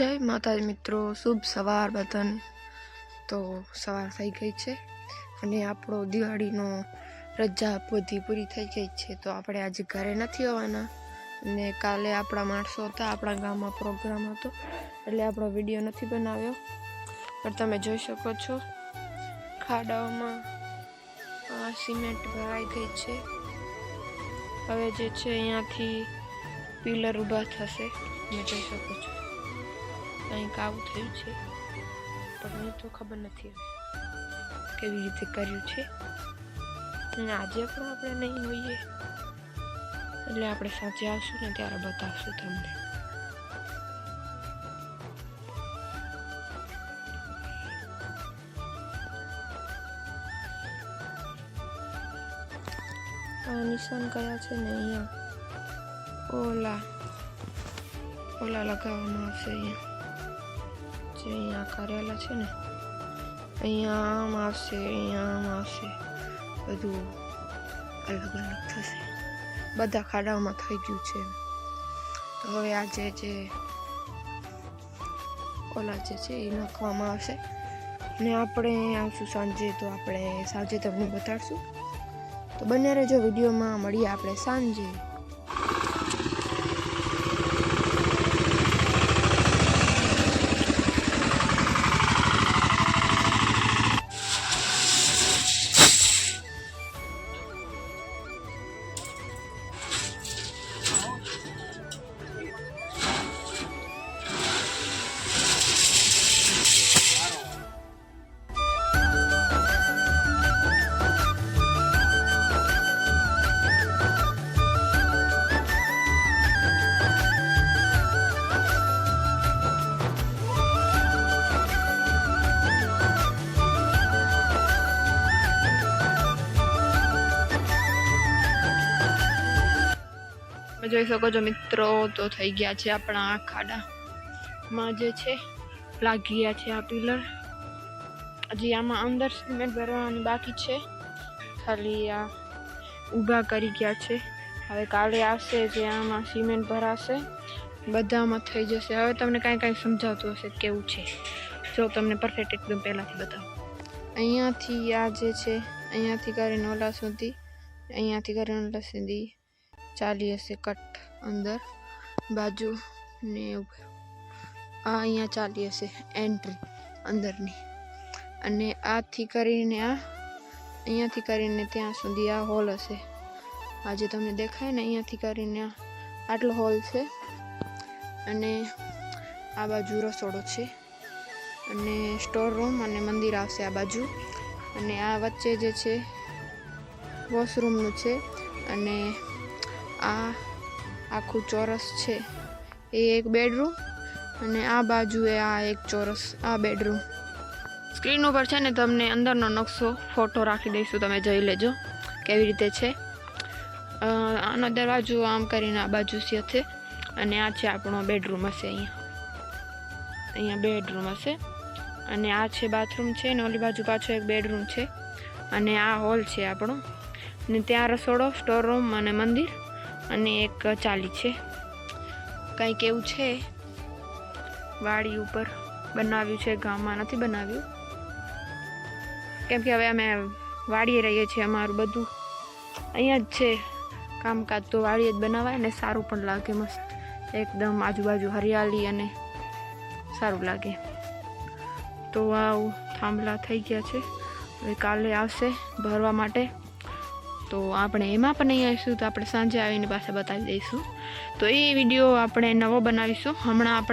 જય માતાજી મિત્રો, શુભ સવાર બધાને। તો સવાર થઈ ગઈ છે અને આપણો દિવાળીનો રજા બધી પૂરી થઈ ગઈ છે। તો આપણે આજે ઘરે નથી આવવાના અને કાલે આપણા માણસો હતા, આપણા ગામમાં પ્રોગ્રામ હતો એટલે આપણો વિડીયો નથી બનાવ્યો। પણ તમે જોઈ શકો છો ખાડાઓમાં સિમેન્ટ ભરાઈ ગઈ છે। હવે જે છે અહીંયાથી પિલર ઊભા થશે, તમે જોઈ શકો છો કંઈક આવું થયું છે, પણ મને તો ખબર નથી કેવી રીતે કર્યું છે। અને આજે પણ આપણે નહીં હોઈએ એટલે આપણે સાંજે આવશું ને ત્યારે બતાવશું તમને। આ નિશાન કયા છે ને અહીંયા ઓલા લગાવવામાં આવશે। અહીંયા જે અહીંયા કરેલા છે ને અહીંયા આમ આવશે, અહીંયા આમ આવશે, બધું અલગ અલગ થશે। બધા ખાડાઓમાં થઈ ગયું છે। તો હવે આજે જે ઓલા જે છે એ નાખવામાં આવશે ને આપણે આવશું સાંજે, તો આપણે સાંજે તમને બતાડશું। તો બને રહેજો વિડીયોમાં, મળીએ આપણે સાંજે। જોઈ શકો છો મિત્રો, તો થઈ ગયા છે આપણા ખાડામાં જે છે લાગી ગયા છે આ પિલર। હજી આમાં અંદર સિમેન્ટ ભરવાની બાકી છે, ખાલી આ ઊભા કરી ગયા છે। હવે કાલે આવશે જે આમાં સિમેન્ટ ભરાશે, બધામાં થઈ જશે। હવે તમને કાંઈ સમજાવતું હશે કેવું છે, જો તમને પરફેક્ટ એકદમ પહેલાંથી બતાવો। અહીંયાથી આ જે છે અહીંયાથી કરીને ઓલા સુધી, અહીંયાથી કરીને ઓલા સુધી ચાલી હશે કટ અંદર બાજુ ને ઉપર, આ અહીંયા ચાલી હશે એન્ટ્રી અંદરની, અને આથી કરીને આ અહીંયાથી કરીને ત્યાં સુધી આ હોલ હશે। આ જે તમને દેખાય ને અહીંયાથી કરીને આટલો હોલ છે, અને આ બાજુ રસોડો છે, અને સ્ટોર રૂમ અને મંદિર આવશે આ બાજુ, અને આ વચ્ચે જે છે વોશરૂમનું છે, અને આ આખું ચોરસ છે એ એક બેડરૂમ, અને આ બાજુએ આ એક ચોરસ આ બેડરૂમ। સ્ક્રીન ઉપર છે ને તમને અંદરનો નકશો ફોટો રાખી દઈશું, તમે જોઈ લેજો કેવી રીતે છે। આનો દરવાજો આમ કરીને આ બાજુ છે, અને આ છે આપણો બેડરૂમ હશે। અહીંયા બેડરૂમ હશે, અને આ છે બાથરૂમ છે, ને ઓલી બાજુ પાછો એક બેડરૂમ છે, અને આ હોલ છે આપણો, ને ત્યાં રસોડો, સ્ટોર રૂમ અને મંદિર, અને એક ચાલી છે। કંઈક એવું છે, વાડી ઉપર બનાવ્યું છે, ગામમાં નથી બનાવ્યું, કેમ કે હવે અમે વાડીએ રહીએ છીએ, અમારું બધું અહીંયા જ છે કામકાજ, તો વાડીએ જ બનાવાય ને સારું પણ લાગે, મસ્ત એકદમ આજુબાજુ હરિયાળી અને સારું લાગે। તો આવું થાંભલા થઈ ગયા છે, હવે કાલે આવશે ભરવા માટે, તો આપણે એમાં પણ નહીં આવીશું, તો આપણે સાંજે આવીને પાછા બતાવી દઈશું। તો એ વિડીયો આપણે નવો બનાવીશું હમણાં। આપણે